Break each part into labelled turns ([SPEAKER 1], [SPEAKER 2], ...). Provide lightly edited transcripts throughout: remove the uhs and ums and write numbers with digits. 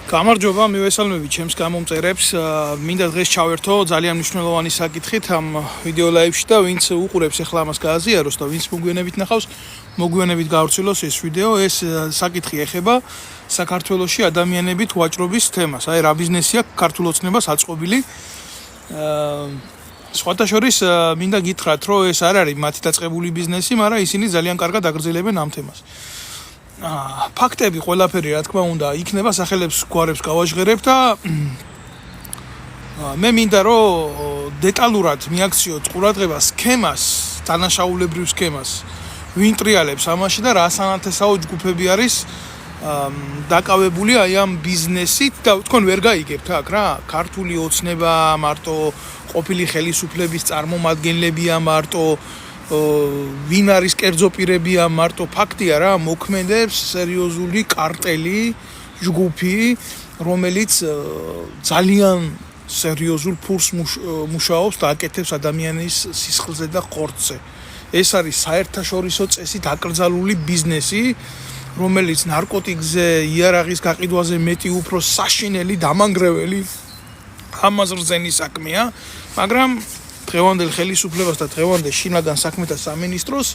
[SPEAKER 1] გამარჯობა, მივესალმებით ჩემს გამომწერებს. მინდა დღეს ჩავერთო ძალიან მნიშვნელოვანი საკითხით ამ ვიდეო ლაივში და ვინც უყურებს ახლა ამას გააზიაროს და ვინც მოგვიანებით ნახავს, მოგვიანებით გავრცელოს ეს ვიდეო. ეს საკითხი ეხება საქართველოში ადამიანებით ვაჭრობის თემას. აი რა ბიზნესი აქვს ქართულ ოცნებას აწყობილი. სხვათა შორის მინდა გითხრათ, რომ ეს არ არის მათი დაწყებული ბიზნესი, მაგრამ ისინი ძალიან კარგად აგრძელებენ ამ თემას. ფაქტები ყველაფერი რა თქმა უნდა იქნება სახელებს გვარებს გავაჟღერებ და მე მინდა რომ დეტალურად მიაქციოთ ყურადღება სქემას, დანაშაულებრივ სქემას, ვინ ტრიალებს ამაში და რა სანათესაო ჯგუფები არის დაკავებული აი ამ ბიზნესით და თქვენ ვერ გაიგებთ აქ რა ქართული ოცნება მარტო ყოფილი ხელისუფლების წარმომადგენლებია მარტო ვინ არის კერძო პირებია მარტო ფაქტია რა მოქმედებს სერიოზული კარტელი ჯგუფი რომელიც ძალიან სერიოზულ ფურს მუშაობს და აკეთებს ადამიანის სისხლზე და ხორცზე ეს არის საერთაშორისო წესით აკრძალული ბიზნესი რომელიც ნარკოტიკზე იარაღის გაყიდვაზე მეტი უფრო საშინელი დამანგრეველი ამაზრზენი საქმეა მაგრამ დღევანდელ ხელისუფლებას და დღევანდელ შინაგან საქმეთა სამინისტროს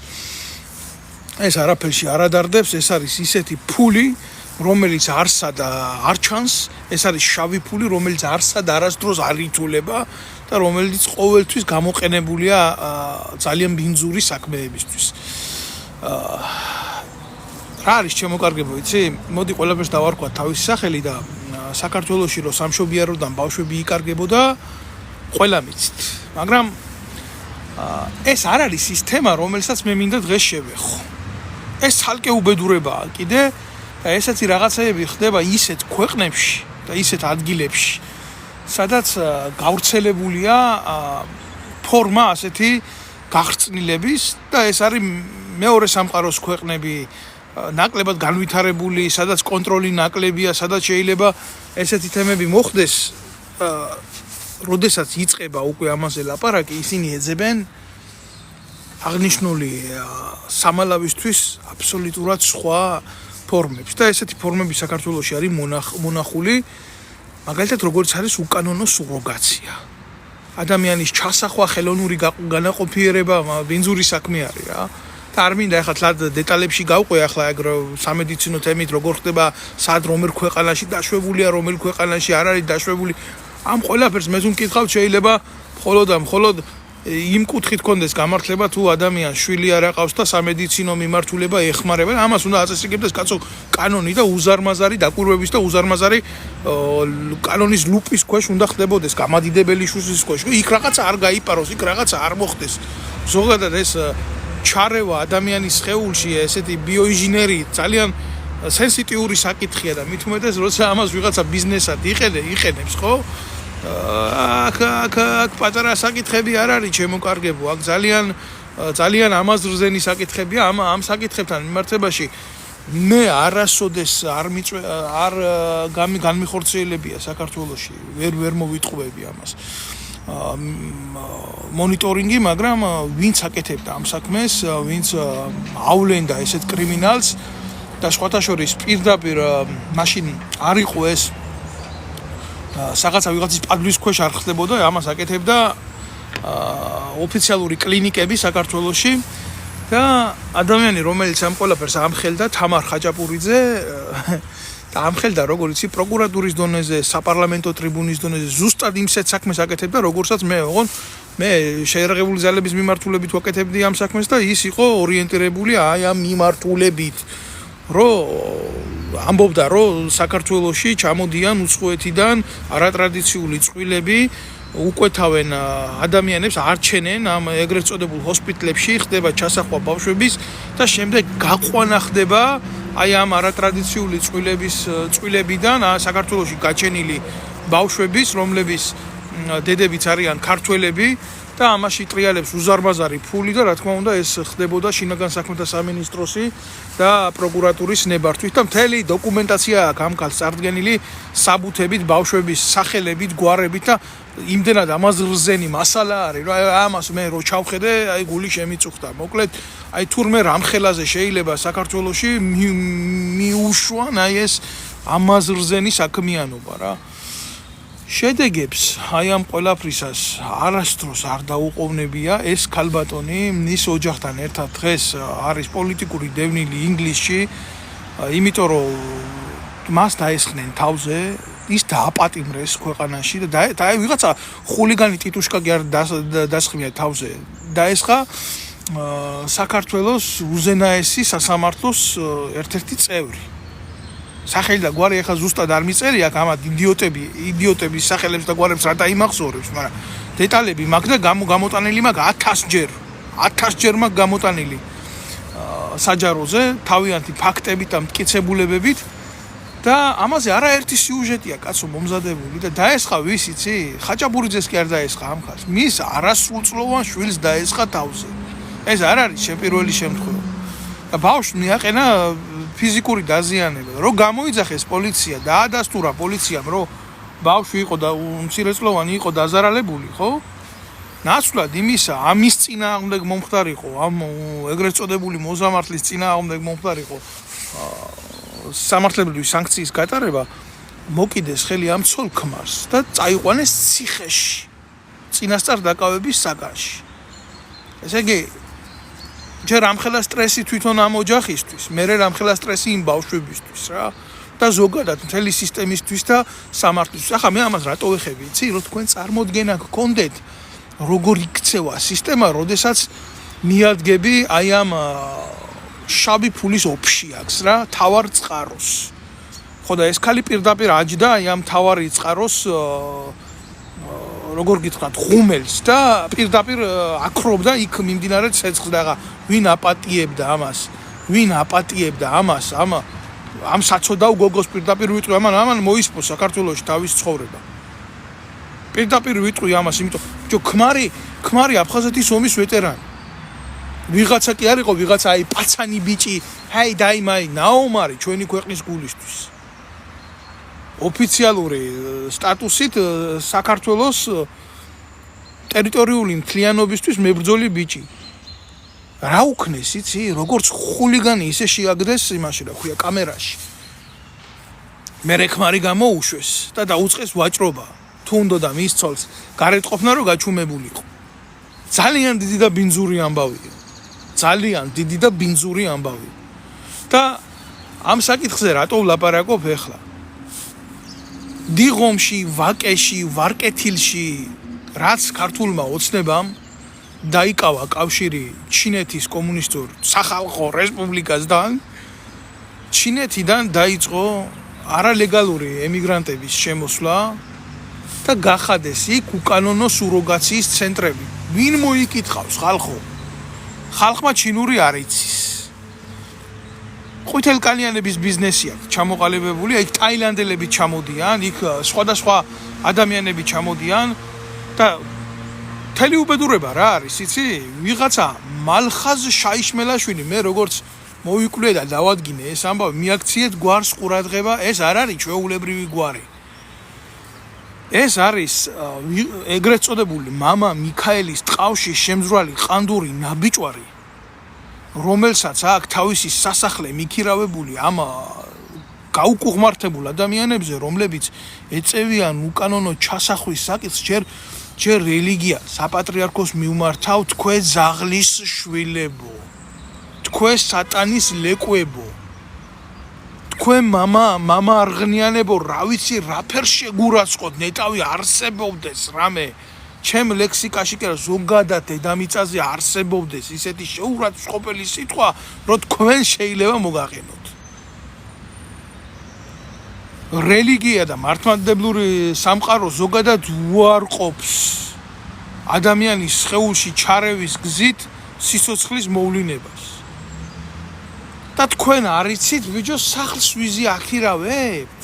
[SPEAKER 1] ეს არაფერში არ ადარდებს, ეს არის ისეთი ფული, რომელიც არსა და არ ჩანს, ეს არის შავი ფული, რომელიც არსა და არასდროს არ ითულება და რომელიც ყოველთვის გამოყენებულია ძალიან ბინძური საქმეებისთვის. რა არის ჩემო კარგებო, იცი? მოდი ყველაფერს დავარქვა თავისი სახელი და საქართველოში რო სამშობიაროდან ბავშვები იკარგებოდა ყველა მიცით. მაგრამ ეს არ არის სისტემა, რომელსაც მე მინდა დღეს შევეხო. ეს ცალკე უბედურებაა კიდე და ესეთი რაღაცეები ხდება ისეთ ქვეყნებში და ისეთ ადგილებში, სადაც გავრცელებულია ფორმა ასეთი გახრწნილების და ეს არის მეორე სამყაროს ქვეყნები, ნაკლებად განვითარებული, სადაც კონტროლი ნაკლებია, სადაც შეიძლება ესეთი თემები მოხდეს როდესაც იწყება უკვე ამაზე ლაპარაკი, ისინი ეძებენ აღნიშნული სამალავისთვის აბსოლუტურად სხვა ფორმებს და ესეთი ფორმები საქართველოში არის მონახული, მაგალითად როგორც არის უკანონო სუროგაცია. ადამიანის ჩასახვა, ხელოვნური განაყოფიერება, ბინძური საქმე არის რა. და არ მინდა ახლა თლად დეტალებში გავყვე ახლა ეგ სამედიცინო თემით როგორ ხდება, სად რომელ ქვეყანაში დაშვებულია, რომელ ქვეყანაში არ არის დაშვებული ამ ყველაფერს მე თუ მკითხავთ შეიძლება მხოლოდ იმ კუთხით კონდეს გამართლება თუ ადამიანს შვილი არ აყავს და სამედიცინო მიმართულება ეხმარება ამას უნდა აწესრიგებდეს კაცო კანონი და უზარმაზარი დაკვირვების და უზარმაზარი კანონის ლუპის ქვეშ უნდა ხდებოდეს გამადიდებელი შუშის ქვეშ იქ რაღაცა არ გაიპაროს იქ რაღაცა არ მოხდეს ზოგადად ეს ჩარევა ადამიანის სხეულში ესეთი ბიოინჟინერი ძალიან სენსიტიური საკითხია და მით უმეტეს როცა ამას ვიღაცა ბიზნესად იყენებს ხო აქ პატარა საკითხები არ არის ჩემო კარგებო აქ ძალიან ამაზრზენი საკითხებია ამ საკითხებთან მიმართებაში მე არასოდეს არ განმიხორციელებია საქართველოში ვერ მოვიტყუები ამას მონიტორინგი მაგრამ ვინც აკეთებდა ამ საქმეს ვინც ავლენდა ესეთ კრიმინალს და სხვათა შორის პირდაპირ მაშინ არ იყო ეს რაღაცა ვიღაცის პადლის ქვეშ არ ხდებოდა ამას აკეთებდა ოფიციალური კლინიკები საქართველოში და ადამიანი რომელიც ამ ყველაფერს ამხელდა თამარ ხაჭაპურიძე და ამხელდა როგორც პროკურატურის დონეზე საპარლამენტო ტრიბუნის დონეზე ზუსტად იმსეთ საქმეს აკეთებდა როგორცაც მე ოღონ მე შეერაღებული ძალების მიმართულებით ვაკეთებდი ამ საქმეს და ის იყო ორიენტირებული აი ამ მიმართულებით რომ ამბობდა რომ საქართველოში ჩამოდიან უცხოეთიდან არატრადიციული წყვილები უკვეთავენ ადამიანებს არჩენენ ამ ეგრეთ წოდებულ ჰოსპიტალებში ხდება ჩასახვა ბავშვების და შემდეგ გაყვანა ხდება აი ამ არატრადიციული წყვილებიდან საქართველოში გაჩენილი ბავშვების რომლების დედებიც არიან ქართველები და ამაში ტრიალებს უზარმაზარი ფული და რა თქმა უნდა ეს ხდებოდა შინაგან საქმეთა სამინისტროსი და პროკურატურის ნებართვით და მთელი დოკუმენტაცია აქვს ამ კაცს წარდგენილი საბუთებით ბავშვების სახელებით გვარებით და იმდენად ამაზრზენი მასალა არის რომ ამას მე რო ჩავხედე აი გული შემიწუხდა მოკლედ აი თურმე რამხელაზე შეიძლება საქართველოში მიუშვან აი ეს ამაზრზენი საქმიანობა რა. შედეგებს აი ამ ყველაფრისას არასდროს არ დაუყოვნებია ეს ქალბატონი მის ოჯახთან ერთად დღეს არის პოლიტიკური დევნილი ინგლისში, იმიტომ რომ მას დაესხნენ თავზე, ის დააპატიმრეს ქვეყანაში და ვიღაცა ხულიგანი ტიტუშკა კი არ დასხმია თავზე, დაესხა საქართველოს უზენაესი სასამართლოს ერთ-ერთი წევრი. სახელი და გვარი ახლა ზუსტად არ მიწერია, ამათ იდიოტების სახელებს და გვარებს რა დაიმახსოვრებს, მაგრამ დეტალები მაქვს და გამოტანილი მაქვს 1000 ჯერ მაქვს გამოტანილი საჯაროზე, თავიანთი ფაქტებით და მტკიცებულებებით და ამაზე არაერთი სიუჟეტია კაცო მომზადებული და დაესხა ვის იცი? ხაჭაბურიძეს კი არ დაესხა ამ ხალხს, მის არასრულწლოვან შვილს დაესხა თავზე. ეს არ არის პირველი შემთხვევა. და ბავშვს მიაყენა ფიზიკური დაზიანება. რო გამოიძახეს პოლიცია, დაადასტურა პოლიციამ, რომ ბავშვი იყო და მცირეწლოვანი იყო დაზარალებული, ხო? ნაცვლად იმისა, ამის წინააღმდეგ მომხდარიყო, ამ ეგრეთ წოდებული მოზამართლის წინააღმდეგ მომხდარიყო სამართლებრივი სანქციის გატარება, მოკიდეს ხელი ამ ცოლ-ქმარს და წაიყვანეს ციხეში, წინასწარ დაკავების საგანში. ესე იგი ჯერ ამხელა სტრესი თვითონ ამ ოჯახისთვის, მერე ამხელა სტრესი იმ ბავშვებისთვის რა და ზოგადად მთელი სისტემისთვის და სამართლისთვის. ახლა მე ამას რატო ვეხები, იცი, რომ თქვენ წარმოდგენა გქონდეთ, როგორ იქცევა სისტემა, როდესაც მიადგები აი ამ შავი ფულის ოფშიაკს რა, თავარ წყაროს. ხო და ეს ქალი პირდაპირ აჯდა აი ამ თავარი წყაროს როგორ გითხრათ, ხუმელს და პირდაპირ აკრობდა იქ მიმდინარე ცეცხლს და ვინ აპატიებდა ამას, ამ საცოდავ გოგოს პირდაპირ ვიტყვი, ამან მოისპო საქართველოში თავის ცხოვრება. პირდაპირ ვიტყვი ამას, იმიტომ რომ ქმარი აფხაზეთის ომის ვეტერანი. ვიღაცა კი არ იყო, ვიღაცა აი პაცანი ბიჭი, ჰაი დაიმაი, ნაომარი ჩვენი ქვეყნის გულისთვის. ოფიციალური სტატუსით საქართველოს ტერიტორიული მთლიანობისთვის მებრძოლი ბიჭი. რა უქნეს, იცი, როგორც ხულიგანი ისე შეაგდეს იმაში, რა ქვია, კამერაში. მერე ქმარი გამოუშვეს და დაუწყეს ვაჭრობა. თუ უნდა მის ცოლს გარეთ ყოფნა რომ გაჩუმებულიყო. ძალიან დიდი და ბინძური ამბავია. და ამ საკითხზე რატო ვლაპარაკობ ახლა? დიღომში, ვაკეში, ვარკეთილში, რაც ქართულმა ოცნებამ დაიკავა კავშირი ჩინეთის კომუნისტურ სახალხო რესპუბლიკასთან, ჩინეთიდან დაიწყო არალეგალური ემიგრანტების შემოსვლა და გახადეს იქ უკანონო სუროგაციის ცენტრები. ვინ მოიკითხავს ხალხო? ხალხმა ჩინური არ იცის. ყვითელკალიანების ბიზნესი აქვს ჩამოყალიბებული, იქ ტაილანდელები ჩამოდიან, იქ სხვადასხვა ადამიანები ჩამოდიან და მთელი უბედურება რა არის, იცი? ვიღაცა მალხაზ შაიშმელაშვილი, მე როგორც მოვიკვლიე და დავადგინე ეს ამბავი, მიაქციეთ გვარს ყურადღება, ეს არ არის ჩვეულებრივი გვარი. ეს არის ეგრეთ წოდებული მამა მიქაელის ტყავში შემზრვალი ყანდური ნაბიჭვარი, რომელსაც აქვს თავისი სასახლე მიქირავებული ამ გაუკუღმართებულ ადამიანებზე, რომლებიც ეწევიან უკანონო ჩასახვის საკითხს, ჯერ რელიგია საპატრიარქოს მიუმართავ, თქვენ ზაღლის შვილებო, თქვენ სატანის ლეკვებო, თქვენ მამა არღნიანებო, რა ვიცი რა ფერ შეგურაცხოთ, ნეტავი არსებობდეს რამე, ჩემ ლექსიკაში კი არა, ზოგადად დედამიწაზე არსებობდეს ისეთი შეურაცხყოფელი სიტყვა, რომ თქვენ შეიძლება მოგაყენოთ. რელიგია და მართლმადიდებლური სამყარო ზოგადად უარყოფს ადამიანის სხეულში ჩარევის გზით სიცოცხლის მოვლინებას. და თქვენ არ იცით, ბიჭო, სახლს ვიზი აქირავებთ?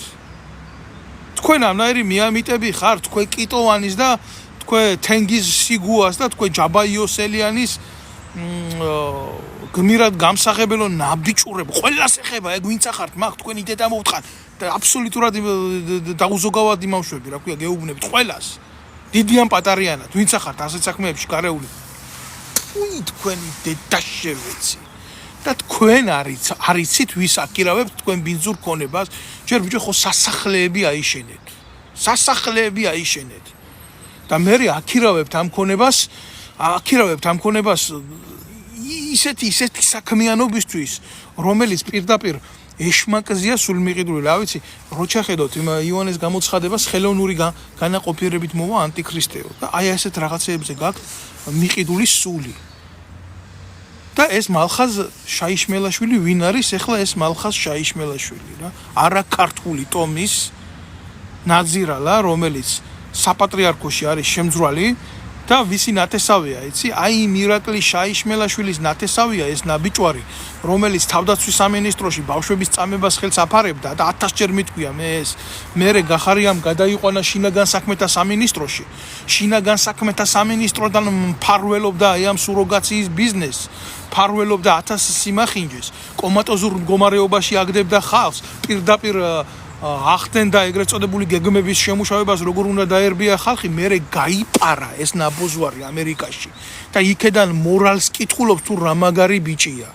[SPEAKER 1] თქვენ ამნაირი მიამიტები ხარ, თქვენ კიტოვანის და თქვენ თენგიზ სიგუას და თქვენ ჯაბა იოსელიანის გმირად გამსახებელო ნაბიჭურებ, ყველას ეხება, ეგ ვინც ახართ, მაგ თქვენი დედა მოვთხარ და აბსოლუტურად დაუზოგავად იმავშვები, რა ქვია, გეუბნებით ყველას. დიდიან პატარიანად, ვინც ახართ ასეთ საქმეებში გარეული. უი თქვენი დედა შევეცი. და თქვენ არიცით ვის აკირავებთ თქვენ ბინძურ ქონებას ჯერ ბიჭო ხო სასახლეები აიშენეთ და მე აკირავებთ ამ ქონებას ისეთი საქმიანობისთვის რომელიც პირდაპირ ეშმაკზია სულმიყიდული რა ვიცი რო ჩახედოთ იმ იონეს გამოცხადებას ხელოვნური განაყოფიერებით მოვა ანტიქრისტეო და აი ასეთ რაღაცეებზე გაქვთ მიყიდული სული და ეს მალხაზ შაიშმელაშვილი ვინ არის ეხლა ეს მალხაზ შაიშმელაშვილი რა არა ქართული ტომის ნაძირალა რომელიც საპატრიარქოში არის შემძვრალი და ვისი ნათესავია იცი აი მირაკლი შაიშმელაშვილის ნათესავია ეს ნაბიჭვარი რომელიც თავდაცვის სამინისტროში ბავშვების წამებას ხელს აფარებდა და 1000 ჯერ მიტყვია მე ეს მერე გახარიამ გადაიყვანა შინაგან საქმეთა სამინისტროში შინაგან საქმეთა სამინისტროდან მფარველობდა აი ამ სუროგაციის ბიზნესს მფარველობდა 1000 სიმახინჯეს კომატოზურ მდგომარეობაში აგდებდა ხალხს პირდაპირ ახდენდა ეგრეთ წოდებული გეგმების შემუშავებას როგორ უნდა დაერბია ხალხი მერე გაიპარა ეს ნაბოზვარი ამერიკაში და იქედან მორალს კითხულობს თუ რა მაგარი ბიჭია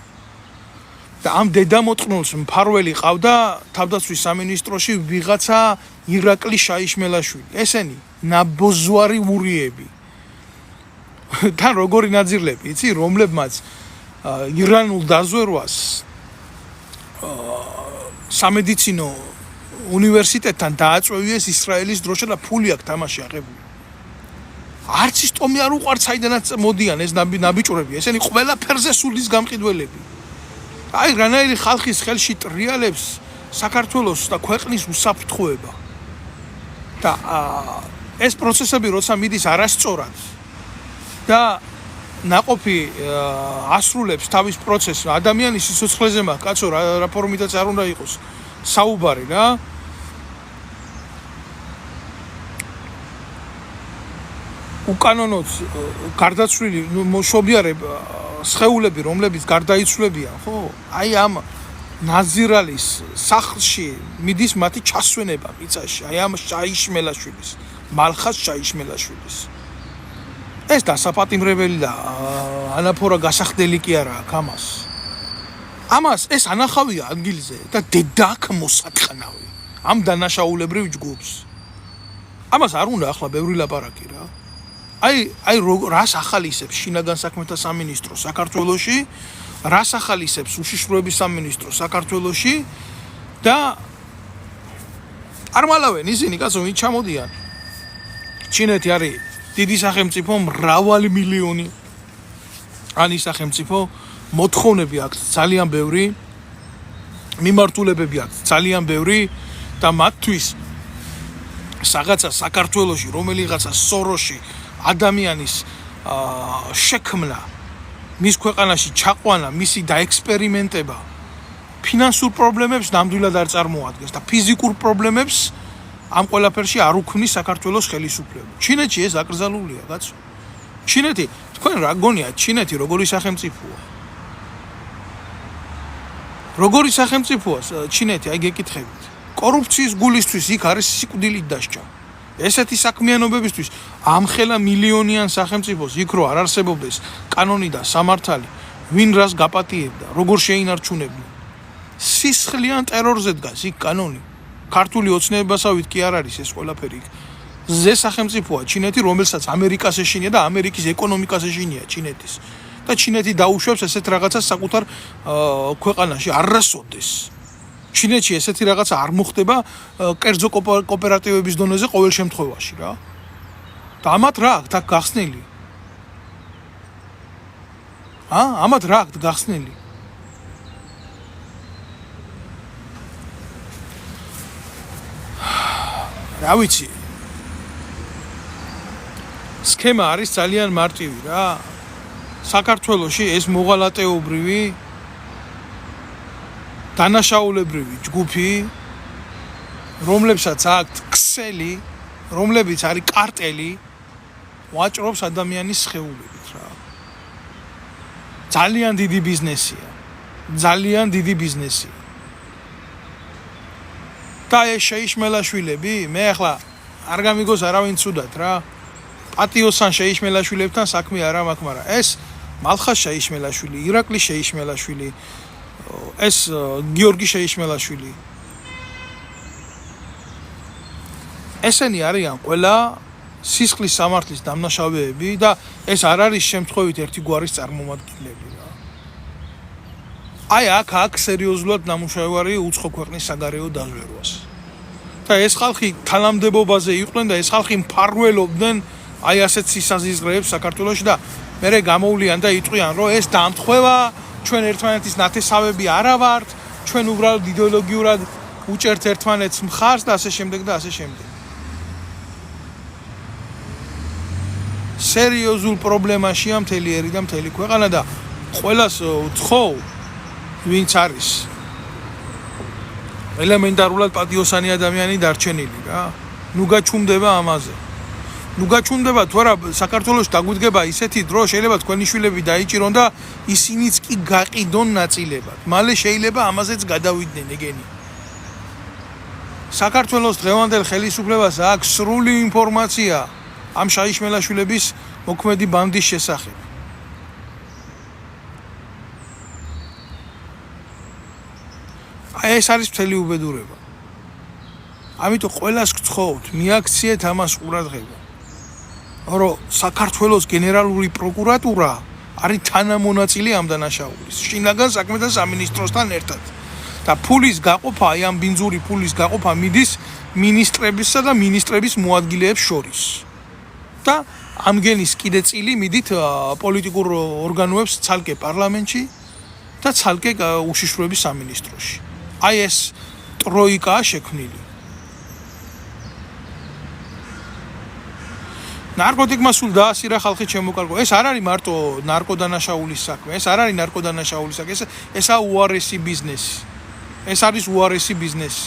[SPEAKER 1] და ამ დედამოწყნულს მფარველი ყავდა თავდაცვის სამინისტროში ვიღაცა ირაკლი შაიშმელაშვილი ესენი ნაბოზვარი ურიები და როგორი ნაძირლები იცი რომლებმაც ირანულ დაზვერვას სამედიცინო უნივერსიტეტთან დააწვევიეს ისრაელის დროშა და ფული აქვს თამაში აღებული. არც ის ტომი არ უყვართ საიდანაც მოდიან ეს ნაბიჭვრები, ესენი ყველაფერზე სულის გამყიდველები. აი რანაირი ხალხის ხელში ტრიალებს საქართველოს და ქვეყნის უსაფრთხოება. და ეს პროცესები როცა მიდის არასწორად და ნაყოფი ასრულებს თავის პროცესს, ადამიანის სიცოცხლეზე მაქვს, კაცო რა ფორმითაც არ უნდა იყოს საუბარი რა. უკანონოდ გარდაცვლილი მოშობიარებ სხეულები რომლებიც გარდაიცვლებიან ხო აი ამ ნაზირალის სახლში მიდის მათი ჩასვენება მიწაში აი ამ შაიშმელაშვილის მალხაზ შაიშმელაშვილის ეს დასაპატიმრებელი და ანაფორა გასახდელი კი არა ამას ეს ანახავია ადგილზე და დედაქ მოსათხნავი ამ დანაშაულებრივ ჯგუფს ამას არ უნდა ახლა ბევრი ლაპარაკი რა აი რას ახალისებს შინაგან საქმეთა სამინისტრო საქართველოში, რას ახალისებს უშიშროების სამინისტრო საქართველოში და არ მალავენ ისინი კაცო ვინ ჩამოდიან. ჩინეთი არის დიდი სახელმწიფო მრავალი მილიონი ანი სახელმწიფო მოთხოვნები აქვს ძალიან ბევრი მიმართულებები აქვს ძალიან ბევრი და მათთვის რაღაცა საქართველოში რომელიღაცა სოროში ადამიანის შექმნა მის ქვეყანაში ჩაყვანა მისი დაექსპერიმენტება ფინანსურ პრობლემებს ნამდვილად არ წარმოადგენს და ფიზიკურ პრობლემებს ამ ყველაფერში არ უქმნის საქართველოს ხელისუფლება. ჩინეთში ეს აკრძალულია, კაცო. ჩინეთი, თქვენ რა გონიათ, ჩინეთი როგორი სახელმწიფოა? როგორი სახელმწიფოა ჩინეთი, აი გეკითხებით. კორუფციის გულისთვის იქ არის სიკვდილით დასჯა. ესეთი საქმიანობებისთვის ამხელა მილიონიან სახელმწიფოს იქ რო არ არსებობდეს კანონი და სამართალი, ვინ რას გაპატიებდა, როგორ შეინარჩუნებდა. სისხლიან ტერორზე დგას იქ კანონი. ქართული ოცნებასავით კი არ არის ეს ყველაფერი. ზე სახელმწიფოა ჩინეთი, რომელსაც ამერიკას ეშინია და ამერიკის ეკონომიკას ეშინია ჩინეთის. და ჩინეთი დაუშვებს ესეთ რაღაცას საკუთარ ქვეყანაში არასოდეს. ჩინეთში ესეთი რაღაცა არ მოხდება კერძო კოოპერატივების დონეზე ყოველ შემთხვევაში რა. და ამათ რა აქვს აქ გახსნილი? ამათ რა აქვს გახსნილი? რა ვიცი. სქემა არის ძალიან მარტივი რა. საქართველოში ეს მოღალატეობრივი დანაშაულებრივი ჯგუფი, რომლებსაც აქვთ ქსელი, რომლებიც არის კარტელი, ვაჭრობს ადამიანის სხეულებით რა. ძალიან დიდი ბიზნესია. ძალიან დიდი ბიზნესია. და ეს შეიშმელაშვილები, მე ახლა არ გამიგოს არავინ ცუდად რა. პატიოსან შეიშმელაშვილებთან საქმე არ მაქვს, მაგრამ ეს მალხას შეიშმელაშვილი, ირაკლი შეიშმელაშვილი, ეს გიორგი შეიშმელაშვილი. ესენი არიან ყველა სისხლის სამართლის დამნაშავეები და ეს არ არის შემთხვევით ერთი გვარის წარმომადგენლები რა. აი აქ სერიოზულად ნამუშევარი უცხო ქვეყნის საგარეო დაზვერვას. და ეს ხალხი თანამდებობაზე იყვნენ და ეს ხალხი მფარველობდნენ აი ასეთ სისაზიზღრეებს საქართველოში და მერე გამოვლიან და იტყვიან რომ ეს დამთხევა ჩვენ ერთმანეთის ნათესავები არა ვართ, ჩვენ უბრალოდ იდეოლოგიურად უჭერთ ერთმანეთს მხარს და ასე შემდეგ და ასე შემდეგ. სერიოზულ პრობლემაშია მთელი ერი და მთელი ქვეყანა და ყველას ვთხოვ ვინც არის ელემენტარულად პატიოსანი ადამიანი დარჩენილი რა. ნუ გაჩუმდება ამაზე. ნუ გაჩუმდება თუ არა საქართველოს დაგვიდგება ისეთი დრო შეიძლება თქვენი შვილები დაიჭირონ და ისინიც კი გაყიდონ ნაწილებად. მალე შეიძლება ამაზეც გადავიდნენ ეგენი. საქართველოს დღევანდელ ხელისუფლებას აქვს სრული ინფორმაცია ამ შაიშმელაშვილების მოქმედი ბანდის შესახებ. ეს არის მთელი უბედურება. ამიტომ ყველას გთხოვთ, მიაქციეთ ამას ყურადღება. რომ საქართველოს გენერალური პროკურატურა არის თანამონაწილე ამ დანაშაულის. შინაგან საქმეთა სამინისტროსთან ერთად. და ფულის გაყოფა, აი ამ ბინძური ფულის გაყოფა მიდის მინისტრებისა და მინისტრების მოადგილეებს შორის. და ამგენის კიდე წილი მიდით პოლიტიკურ ორგანოებს ცალკე პარლამენტში და ცალკე უშიშროების სამინისტროში. აი ეს ტროიკაა შექმნილი. ნარკოტიკმა სულ დაასირა ხალხი შემოკარგო. ეს არ არის მარტო ნარკოდანაშაულის საქმე, ეს არ არის ნარკოდანაშაულის საქმე, ესაა უარესი ბიზნესი. ეს არის უარესი ბიზნესი.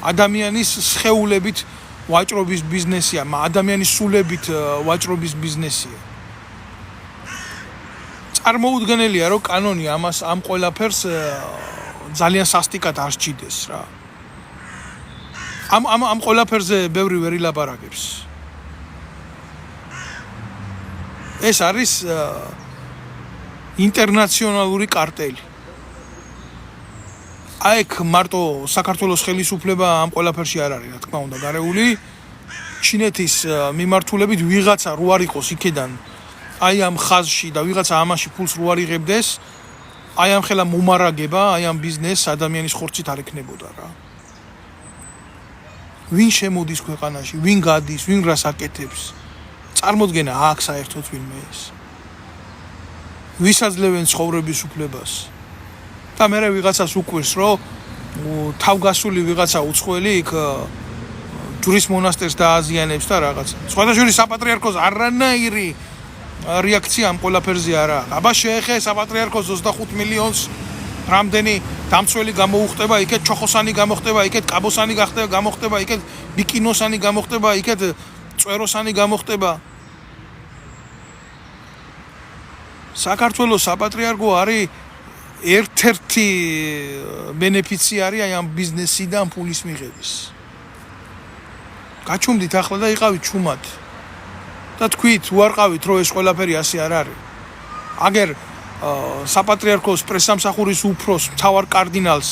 [SPEAKER 1] ადამიანის სხეულებით ვაჭრობის ბიზნესია, ადამიანის სულებით ვაჭრობის ბიზნესია. წარმოუდგენელია, რომ კანონი ამ ყველაფერს ძალიან სასტიკად არ სჭიდეს რა. ამ ყველაფერზე ბევრი ვერ ილაპარაკებს. ეს არის ინტერნაციონალური კარტელი. აი ეგ მარტო საქართველოს ხელისუფლება ამ ყველაფერში არ არის, რა თქმა უნდა, გარეული. ჩინეთის მიმართულებით ვიღაცა რო არ იყოს იქედან აი ამ ხაზში და ვიღაცა ამაში ფულს რო არ იღებდეს, აი ამ ხელა მომარაგება, აი ამ ბიზნესს ადამიანის ხორცით არ ექნებოდა რა. ვინ შემოდის ქვეყანაში, ვინ გადის, ვინ რას აკეთებს? წარმოდგენა აქვს საერთოდ ვინმე ეს. ვისაძლევენ ცხოვრების უფლებას. და მერე ვიღაცას უკვირს, რომ თავგასული ვიღაცა უცხოელი იქ ჯვრის მონასტერს დააზიანებს და რაღაცა. სხვადასხვა საპატრიარქოს არანაირი რეაქცია ამ ყველაფერზე არ აქვს. აბა შეეხე საპატრიარქოს 25 მილიონს რამდენი დამცველი გამოუხტება, იქეთ ჩოხოსანი გამოხტება, იქეთ კაბოსანი გამოხტება, იქეთ ბიკინოსანი გამოხტება, იქეთ წვეროსანი გამოხტება. საქართველოს საპატრიარქო არის ერთ-ერთი ბენეფიციარი აი ამ ბიზნესიდან ფულის მიღების. გაჩუმდით ახლა და იყავით ჩუმად. და თქვით, უარყავით, რომ ეს ყველაფერი ასე არ არის. აგერ საპატრიარქოს პრესამსახურის უფროს მთავარ კარდინალს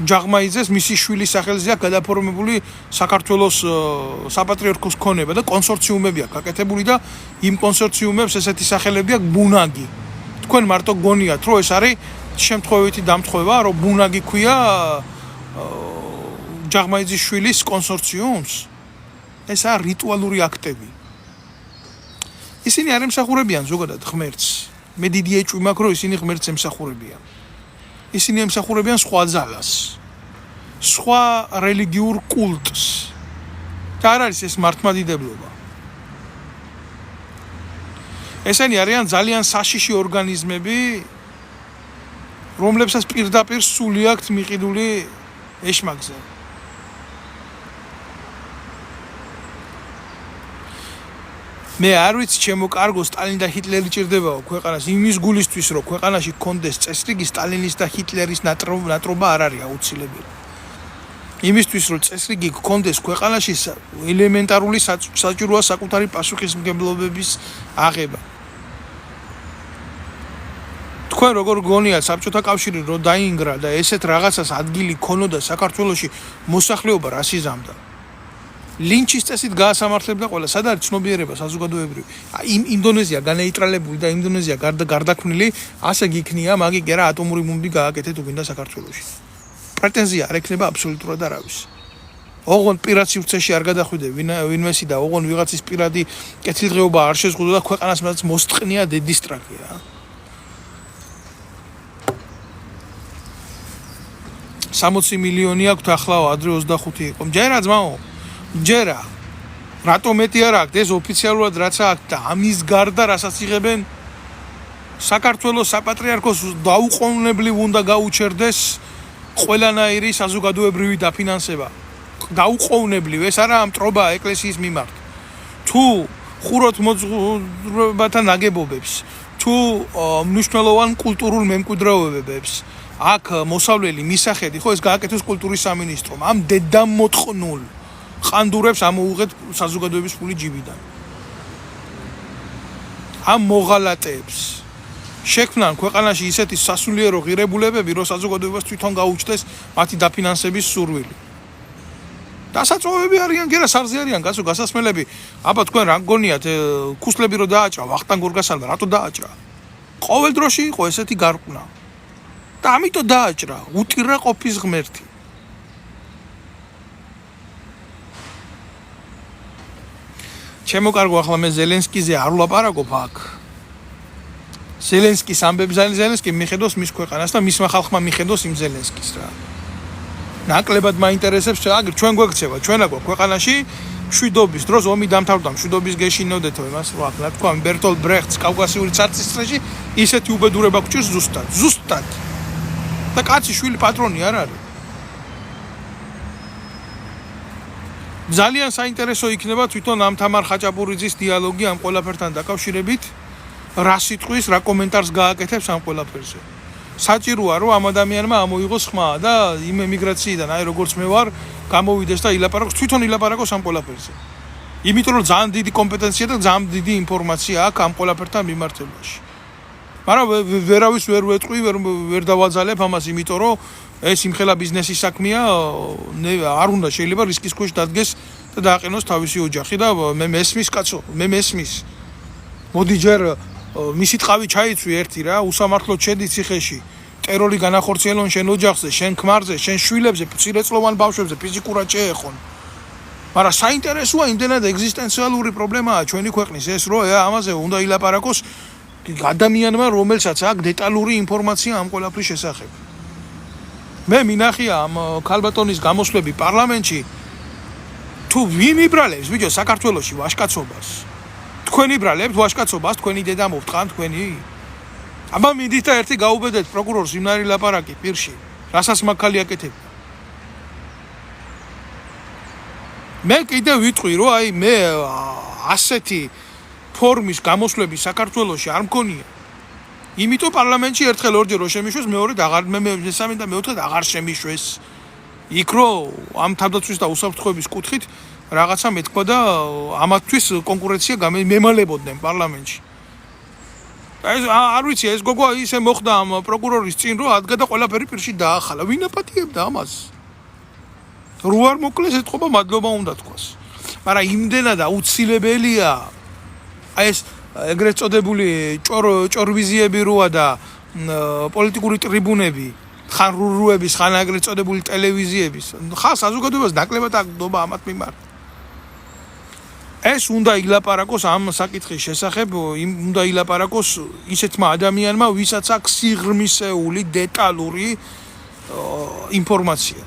[SPEAKER 1] ჯაღმაიძეს მისი შვილის სახელზე აქვს გადაფორმებული საქართველოს საპატრიარქოს ქონება და კონსორციუმები აქვს გაკეთებული და იმ კონსორციუმებს ესეთი სახელები აქვს ბუნაგი. თქვენ მარტო გონიათ, რომ ეს არის შემთხვევითი დამთხევა, რომ ბუნაგი ქვია ჯაღმაიძის შვილის კონსორციუმს. ეს არის რიტუალური აქტები. ისინი არ ემსახურებიან ზოგადად ღმერთს. მე დიდი ეჭვი მაქვს, რომ ისინი ღმერთს ემსახურებიან. ისინი ემსახურებიან სხვა ძალას, სხვა რელიგიურ კულტს. და არ არის ეს მართლმადიდებლობა. ესენი არიან ძალიან საშიში ორგანიზმები, რომლებსაც პირდაპირ სული აქვთ მიყიდული ეშმაკზე. მე არ ვიცი ჩემო კარგო სტალინი და ჰიტლერი ჭირდებაო ქვეყანას იმის გულისთვის რომ ქვეყანაში გქონდეს წესრიგი სტალინის და ჰიტლერის ნატრობა არ არის აუცილებელი. იმისთვის რომ წესრიგი გქონდეს ქვეყანაში ელემენტარული საჭიროა საკუთარი პასუხისმგებლობების აღება. თქვენ როგორ გონიათ საბჭოთა კავშირი რო დაინგრა და ესეთ რაღაცას ადგილი ქონოდა საქართველოში მოსახლეობა რას იზამდა ლინჩის წესით გაასამართლებდა ყველა სად არის ცნობიერება საზოგადოებრივი ინდონეზია განეიტრალებული და ინდონეზია გარდაქმნილი ასე გიქნია მაგ რა ატომური ბომბი გააკეთეთ უგინდა საქართველოში პრეტენზია არ ექნება აბსოლუტურად არავის ოღონ პირად სივრცეში არ გადახვიდე ვინმესი და ოღონ ვიღაცის პირადი კეთილდღეობა არ შეზღუდო და ქვეყანას მას მოსწყნია დედისტრაკი რა 60 მილიონი აქვს ახლა ადრე 25 იყო მჯერა ძმაო მჯერა რატომ მეტი არ აქვს ეს ოფიციალურად რაც აქვს და ამის გარდა რასაც იღებენ საქართველოს საპატრიარქოს დაუყოვნებლივ უნდა გაუჩერდეს ყველანაირი საზოგადოებრივი დაფინანსება დაუყოვნებლივ ეს არა მტრობა ეკლესიის მიმართ თუ ხუროთ მოძღვრებათა ნაგებობებს თუ მნიშვნელოვან კულტურულ მემკვიდრეობებს აქ მოსავლელი მისახედი ხო ეს გააკეთოს კულტურის სამინისტრომ ამ დედამოწყნულ ხანდურებს ამოუღეთ საზოგადოების ფული ჯიბიდან ამ მოღალატეებს შექმნან ქვეყანაში ისეთი სასულიერო ღირებულებები რომ საზოგადოებას თვითონ გაუჩნდეს მათი დაფინანსების სურვილი დასაწოვებები არიან გერა სარზე არიან კაცო გასასმელები აბა თქვენ რა გონიათ ქუსლები რო დააჭრა ვახტანგ გორგასალმა რატო დააჭრა ყოველ დროში იყო ესეთი გარყვნა და ამიტომ დააჭრა უტირა ყოფის ღმერთი ჩემო კარგო ახლა მე ზელენსკიზე არ ვლაპარაკობ აქ ზელენსკის ამბებს ზელენსკი მიხედოს მის ქვეყანას და მისმა ხალხმა მიხედოს იმ ზელენსკის რა ნაკლებად მაინტერესებს აგერ ჩვენ გვექცევა ჩვენ აგვაქვს ქვეყანაში მშვიდობის დროს ომი დამთავრდა მშვიდობის გეშინოდეთო იმას რა თქვა ბერტოლდ ბრეხტს კავკასიური ცარცისტრეში ისეთი უბედურება გჭირს ზუსტად და კაცი შვილი პატრონი არ არის ძალიან საინტერესო იქნება თვითონ ამ თამარ ხაჭაპურიძის დიალოგი ამ ყველაფერთან დაკავშირებით რა სიტყვის რა კომენტარს გააკეთებს ამ ყველაფერზე საჭიროა რომ ამ ადამიანმა ამოიღოს ხმა და იმ ემიგრაციიდან აი როგორც მე ვარ გამოვიდეს და ილაპარაკოს თვითონ ილაპარაკოს ამ ყველაფერზე იმიტომ რომ ძალიან დიდი კომპეტენცია და ძალიან დიდი ინფორმაცია აქვს ამ ყველაფერთან მიმართებაში მაგრამ ვერავის ვერ ვეტყვი ვერ დავაძალებ ამას იმიტომ რომ ეს იმხელა ბიზნესის საქმეა არ უნდა შეიძლება რისკის ქვეშ დადგეს და დააყენოს თავისი ოჯახი და მე მესმის კაცო მე მესმის მოდი ჯერ მისი ტყავი ჩაიცვი ერთი რა უსამართლოდ შედი ციხეში ტერორი განახორციელონ შენ ოჯახზე შენ ქმარზე შენ შვილებზე მცირეწლოვან ბავშვებზე ფიზიკურად შეეხონ მაგრამ საინტერესოა იმდენად ეგზისტენციალური პრობლემაა ჩვენი ქვეყნის ეს რომ ამაზე უნდა ილაპარაკოს ადამიანმა რომელსაც აქვს დეტალური ინფორმაცია ამ ყველაფრის შესახებ მე მინახია ამ ქალბატონის გამოსვლები პარლამენტში თუ ვინ იბრალებს ბიჭო საქართველოში ვაშკაცობას თქვენ იბრალებთ ვაშკაცობას თქვენი დედა მოვტყან თქვენი აბა მიდით და ერთი გაუბედეთ პროკურორს იმნარი ლაპარაკი პირში რასაც მაგ-ხალი აკეთებდა მე კიდე ვიტყვი რომ აი მე ასეთი ფორმის გამოსვლები საქართველოში არ მქონია იმიტომ პარლამენტში ერთხელ ორჯერ რო შემიშვეს მეორედ აღარ მესამე და მეოთხედ აღარ შემიშვეს იქ რო ამ თავდაცვის და უსაფრთხოების კუთხით რაღაცა მეთქვა და ამათთვის კონკურენცია მემალებოდნენ პარლამენტში ეს არ ვიცი ეს გოგო ისე მოხდა ამ პროკურორის წინ რომ ადგა და ყველაფერი პირში დაახალა ვინ აპატიებდა ამას რო არ მოკლეს ეთყობა მადლობა უნდა თქვას მაგრამ იმდენად აუცილებელია ეს ეგრეთ წოდებული ჭორვიზიები როა და პოლიტიკური ტრიბუნები ხან რურუების ხან ეგრეთ წოდებული ტელევიზიების ხა საზოგადოებას ნაკლებად აკდობა ამათ მიმართ ეს უნდა ილაპარაკოს ამ საკითხის შესახებ უნდა ილაპარაკოს ისეთმა ადამიანმა ვისაც აქვს სიღრმისეული დეტალური ინფორმაცია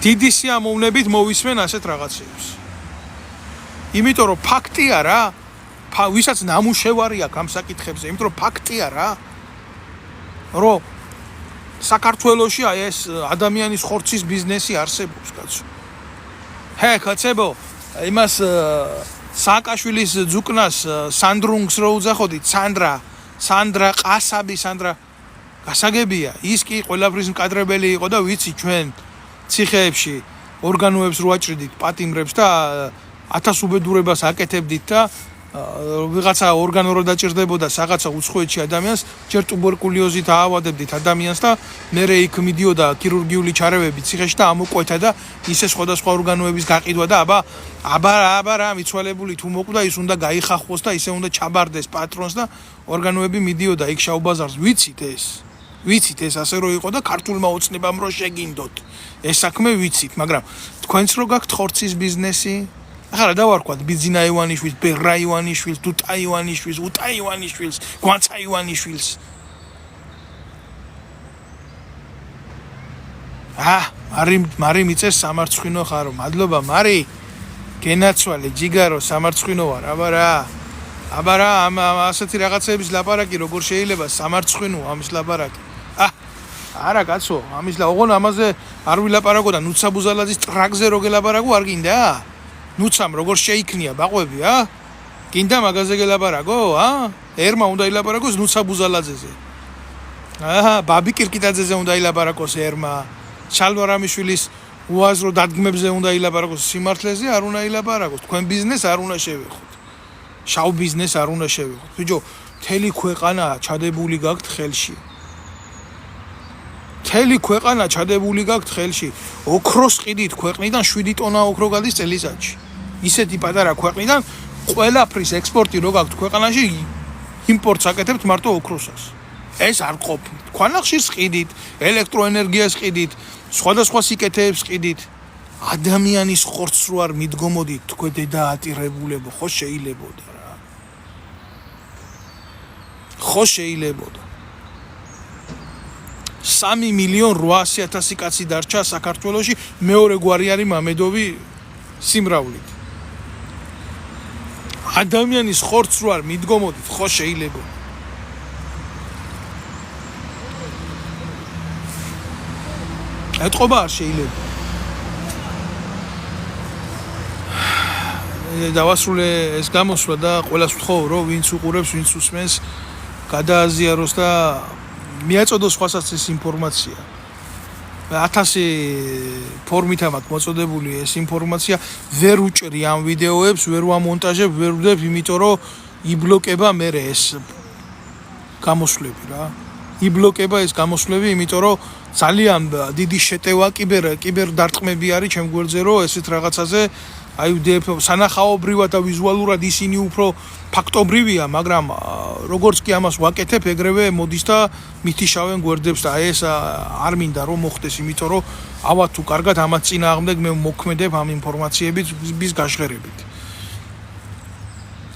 [SPEAKER 1] დიდი სიამოვნებით მოვისმენ ასეთ რაღაცებს იმიტომ რომ ფაქტია რა ვისაც ნამუშევარი აქვს ამ საკითხებზე იმიტომ რომ ფაქტია რა რომ საქართველოში აი ეს ადამიანის ხორცის ბიზნესი არსებობს კაცო ჰე კაცებო იმას სააკაშვილის ძუკნას სანდრუნგს რო უძახოდით სანდრა ყასაბი სანდრა გასაგებია ის კი ყველაფრის მკადრებელი იყო და ვიცი ჩვენ ციხეებში ორგანოებს რო აჭრიდით პატიმრებს და 1000 უბედურებას აკეთებდით და ვიღაცა ორგანო რო დაჭირდებოდა რაღაცა უცხოეთში ადამიანს, ჯერ ტუბერკულოზით აავადებდით ადამიანს და მერე იქ მიდიოდა ქირურგიული ჩარევები ციხეში და ამოკვეთა და ისე სხვადასხვა ორგანოების გაყიდვა და აბა რა მიცვალებული თუ მოკვდა ის უნდა გაიხახოს და ისე უნდა ჩაბარდეს პატრონს და ორგანოები მიდიოდა იქ შაუბაზარს. ვიცით ეს ასე რო იყო და ქართულმა ოცნებამ რო შეგინდოთ. ეს საქმე ვიცით, მაგრამ თქვენც რო გაქვთ ხორცის ბიზნესი? ახლა დავარქვათ ბიძინა ივანიშვილს, ბერა ივანიშვილს, დუტა ივანიშვილს, უტა ივანიშვილს, გვანცა ივანიშვილს. მარი მიწეს სამარცხვინო ხარო. მადლობა მარი. გენაცვალე ჯიგარო სამარცხვინო ვარ. აბა რა ასეთი რაღაცების ლაპარაკი როგორ შეიძლება სამარცხვინო ამის ლაპარაკი. არა კაცო, ამის ოღონ ამაზე არ ვილაპარაკო და ნუცა ბუზალაძის ტრაკზე რო გელაპარაკო არ გინდა? ნუცამ როგორ შეიქნია ბაყვები, გინდა მაგაზე გელაპარაკო, ერმა უნდა ილაპარაკოს ნუცა ბუზალაძეზე. ბაბი კირკიტაძეზე უნდა ილაპარაკოს ერმა. შალვარამიშვილის უაზრო დადგმებზე უნდა ილაპარაკოს, სიმართლეზე არ უნდა ილაპარაკოს. თქვენ ბიზნეს არ უნდა შევეხოთ. შავ ბიზნეს არ უნდა შევეხოთ. ბიჭო, მთელი ქვეყანა ჩადებული გაქვთ ხელში. ოქროს ყიდით ქვეყნიდან 7 ტონა ოქრო გადის წელიწადში. ისეთი პატარა ქვეყნიდან ყველაფრის ექსპორტი რო გაქვთ ქვეყანაში, იმპორტს აკეთებთ მარტო ოქროსას. ეს არ ყოფნით. ქვანახშირს ყიდით, ელექტროენერგიას ყიდით, სხვადასხვა სიკეთეებს ყიდით. ადამიანის ხორცს რო არ მიდგომოდით, თქვენ დედა ატირებულებო, ხო შეიძლებოდა რა. ხო შეიძლებოდა. 3,800,000 კაცი დარჩა საქართველოში, მეორე გვარი არის მამედოვი სიმრავლით. ადამიანის ხორცს რო არ მიდგომოდით, ხო შეიძლებოდა. ეთყობა არ შეიძლება. დავასრულე ეს გამოსვლა და ყველას ვთხოვ რომ ვინც უყურებს, ვინც უსმენს, გადააზიაროს და მიაწოდოს სხვასაც ეს ინფორმაცია. 1000 ფორმით ამათ მოწოდებული ეს ინფორმაცია ვერ უჭრი ამ ვიდეოებს, ვერ ვამონტაჟებ, ვერ ვდებ, იმიტომ რომ იბლოკება მერე ეს გამოსვლები რა. იბლოკება ეს გამოსვლები, იმიტომ რომ ძალიან დიდი შეტევა კიბერ დარტყმები არის ჩემ გვერდზე, რომ ესეთ რაღაცაზე აი სანახაობრივად და ვიზუალურად ისინი უფრო ფაქტობრივია, მაგრამ როგორც კი ამას ვაკეთებ, ეგრევე მოდის და მითიშავენ გვერდებს და ეს არ მინდა რომ მოხდეს, იმიტომ რომ ავად თუ კარგად ამათ წინააღმდეგ მე მოქმედებ ამ ინფორმაციებით bis გაჟღერებით.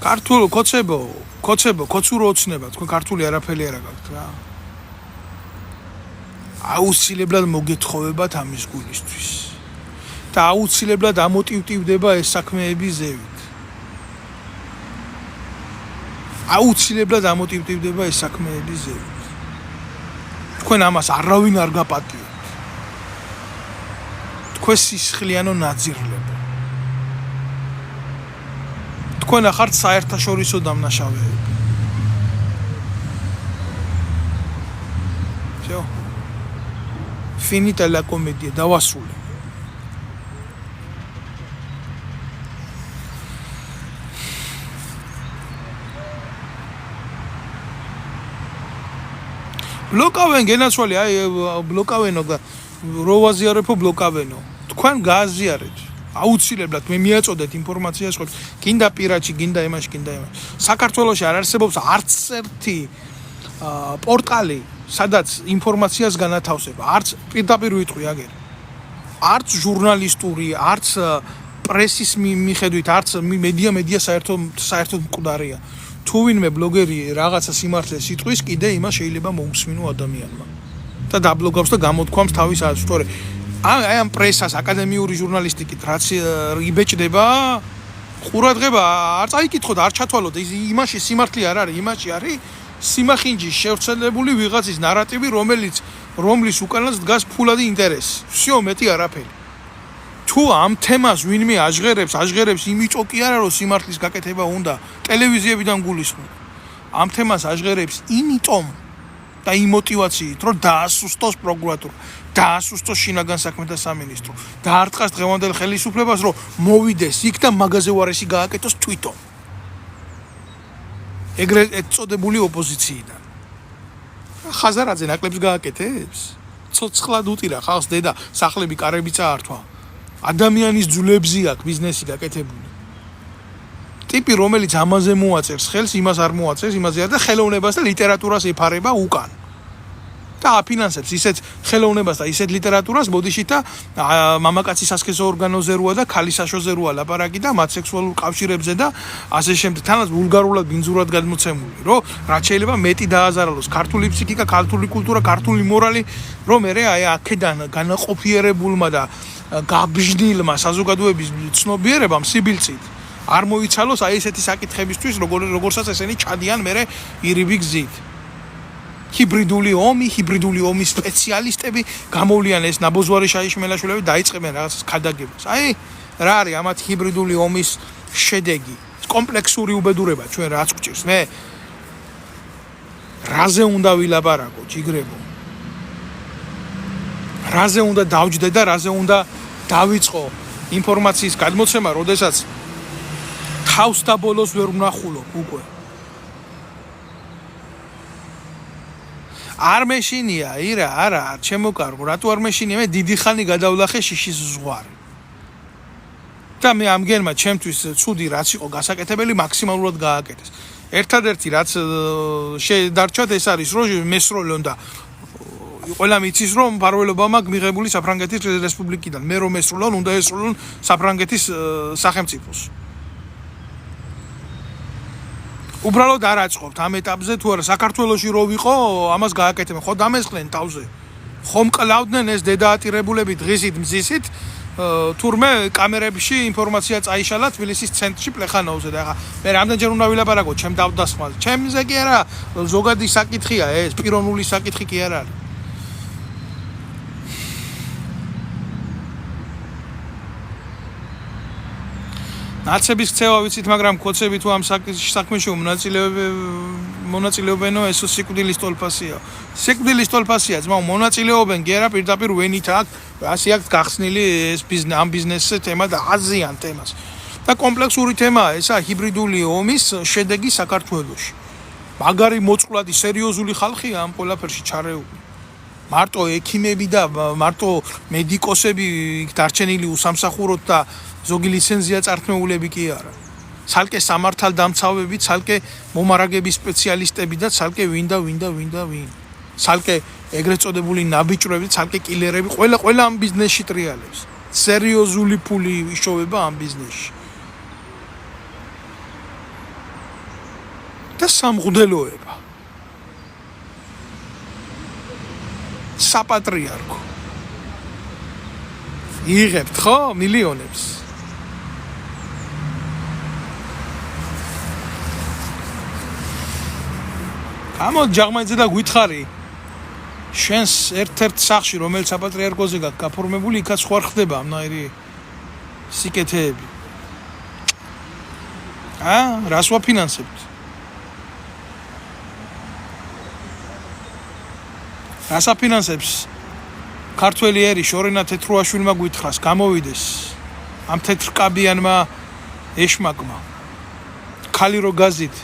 [SPEAKER 1] ქართულ კოცურო ოცნება, თქვენ ქართული არაფერი არ გაქვთ რა. აუცილებლად მოგეთხოვებათ ამის გულისთვის. და აუცილებლად ამოტივტივდება ეს საქმეები ზევით. თქვენ ამას არავინ არ გაპატიებთ. თქვენ სისხლიანო ნაძირლებო. თქვენ ახართ საერთაშორისო დამნაშავეები. всё. Finita la comedia, დავასრულე. ბლოკავენ გენაცვალი, ბლოკავენო და რო ვაზიარებო ბლოკავენო. თქვენ გააზიარეთ. აუცილებლად მე მიაწოდეთ ინფორმაციას ხო. გინდა პირაჩი, გინდა იმაში. საქართველოში არ არსებობს არც ერთი პორტალი, სადაც ინფორმაციას განათავსება. არც პირდაპირ ვიტყვი აგერ. არც ჟურნალისტური, არც პრესის მიხედვით, არც მედია საერთოდ მკვდარია. თუ ვინმე ბლოგერი რაღაცა სიმართლეს იტყვის, კიდე იმას შეიძლება მოусმინო ადამიანმა. და დაბლოგავს და გამოთქვამს თავის ასწორე. აი ამ პრესას, აკადემიური ჟურნალისტიკით რაც იბეჭდება, ყურადღება არ წაიკითხოთ, არ ჩათვალოთ. იმაში სიმართლე არ არის, იმაში არის სიმახინჯის შევრცელებული ვიღაცის ნარატივი, რომლის უკანაც დგას ფულადი ინტერესი. всё, მეტი არაფერი. თუ ამ თემას ვინმე აჟღერებს, იმიტომ კი არა რომ სიმართლის გაკეთება უნდა ტელევიზიებიდან გულისხმობ. ამ თემას აჟღერებს იმიტომ და იმ мотивაციით, რომ დაასუსტოს პროკურატურა, დაასუსტოს შინაგან საქმეთა სამინისტრო, დაარტყას დღევანდელ ხელისუფლებას, რომ მოვიდეს იქ და მაგაზე უარესი გააკეთოს თვითონ. ეგრეთ წოდებული ოპოზიციიდან. ხაზარაძე ნაკლებს გააკეთებს? ცოცხლად უტირა ხალხს დედა სახლები კარები წაართვა. ადამიანის ძვლებზე აქვს ბიზნესი გაკეთებული. ტიპი რომელიც ამაზე მოაწერს ხელს, იმას არ მოაწერს, იმაზე არ და ხელოვნებას და ლიტერატურას ეფარება უკან. და აფინანსებს ისეთ ხელოვნებას და ისეთ ლიტერატურას ბოდიშით და მამაკაცის სასქესო ორგანოზე როა და ქალის საშოზე როა ლაპარაკი და მათ სექსუალურ კავშირებზე და ასე შემდეგ. თანაც ვულგარულად ბინძურად გადმოცემული, რომ რაც შეიძლება მეტი დააზარალოს ქართული ფსიქიკა, ქართული კულტურა, ქართული მორალი, რომ მე აი აქედან განაყოფიერებულმა და გაბჟნილმა საზოგადოების ცნობიერებამ სიბილწით არ მოიცალოს აი ესეთი საკითხებისთვის, როგორცაც ესენი ჩადიან მე ირიბი გზით. ჰიბრიდული ომის სპეციალისტები გამოვლიან ეს ნაბოძვარი შაიშმელაშვილები დაიწყებენ რაღაცას ქადაგებას. აი რა არის ამათ ჰიბრიდული ომის შედეგი? კომპლექსური უბედურება ჩვენ რაც გვჭირს. მე რაზე უნდა ვილაპარაკო, ჯიგრებო? რაზე უნდა დავჯდე და რაზე უნდა დავიწყო ინფორმაციის გადმოცემა, როდესაც თავს და ბოლოს ვერ ვნახულობ უკვე. არ მეშინია, ირა, არა, ჩემო კარგო, რატო არ მეშინია? მე დიდი ხანი გადავლახე შიშის ზღვარი. და მე ამგენმა ჩემთვის ცუდი რაც იყო გასაკეთებელი მაქსიმალურად გააკეთეს. ერთადერთი რაც შედარჩათ ეს არის, რომ მესროლონ და ყველა მიცის რომ მფარველობა მაქვს მიღებული საფრანგეთის რესპუბლიკიდან. მე რომ ესრულონ, უნდა ესრულონ საფრანგეთის სახელმწიფოს. უბრალოდ არ აწყობთ ამ ეტაპზე თუ არა საქართველოში რო ვიყო, ამას გააკეთებენ. ხო დამესხნენ თავზე. ხომ კლავდნენ ეს დედაატირებულები დღისით მზისით, თურმე კამერებში ინფორმაცია წაიშალა თბილისის ცენტრში პლეხანოვზე და ახლა მე რამდენჯერ უნდა ვილაპარაკო ჩემ დავდასხმაზე. ჩემზე კი არა, ზოგადი საკითხია ეს, პიროვნული საკითხი კი არ არის. ნაცების ქცევა ვიცით, მაგრამ კოცები თუ ამ საქმეში მონაწილეობენო, ეს სიკვდილის ტოლფასია. სიკვდილის ტოლფასია, ძმაო, მონაწილეობენ კი არა პირდაპირ ვენით აქ, ასე აქვს გახსნილი ეს ამ ბიზნესზე თემა და აზიან თემას. და კომპლექსური თემაა ესა ჰიბრიდული ომის შედეგი საქართველოში. მაგარი მოწყვლადი სერიოზული ხალხია ამ ყველაფერში ჩარეული. მარტო ექიმები და მარტო მედიკოსები დარჩენილი უსამსახუროდ და ზოგი ლიცენზია წართმეულები კი არა. ცალკე სამართალდამცავები, ცალკე მომარაგების სპეციალისტები და ცალკე ვინ. ცალკე ეგრეთ წოდებული ნაბიჭვრები, ცალკე კილერები, ყველა ამ ბიზნესში ტრიალებს. სერიოზული ფული იშოვება ამ ბიზნესში. და სამღვდელოება. საპატრიარქო. იღებთ ხო მილიონებს? ამო ჯაღმაძე და გითხარი შენს ერთ-ერთ სახში რომელიც საპატრიარქოზე გაქვს გაფორმებული იქაც ხوار ხდება ამნაირი სიკეთეები. რას ვაფინანსებთ? რას აფინანსებს? ქართველი ერი შორენა თეთრუაშვილმა გვითხრას გამოვიდეს ამ თეთრკაბიანმა ეშმაკმა ქალი რო გაზით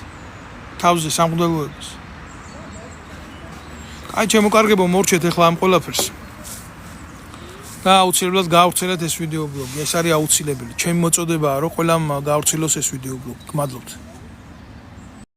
[SPEAKER 1] თავზე სამღვდელოებას. აი ჩემო კარგებო, მორჩეთ ახლა ამ ყველაფერს და აუცილებლად გაავრცელეთ ეს ვიდეო ბლოგი. ეს არის აუცილებელი. ჩემი მოწოდებაა რომ ყველამ გაავრცელოს ეს ვიდეო ბლოგი. გმადლობთ.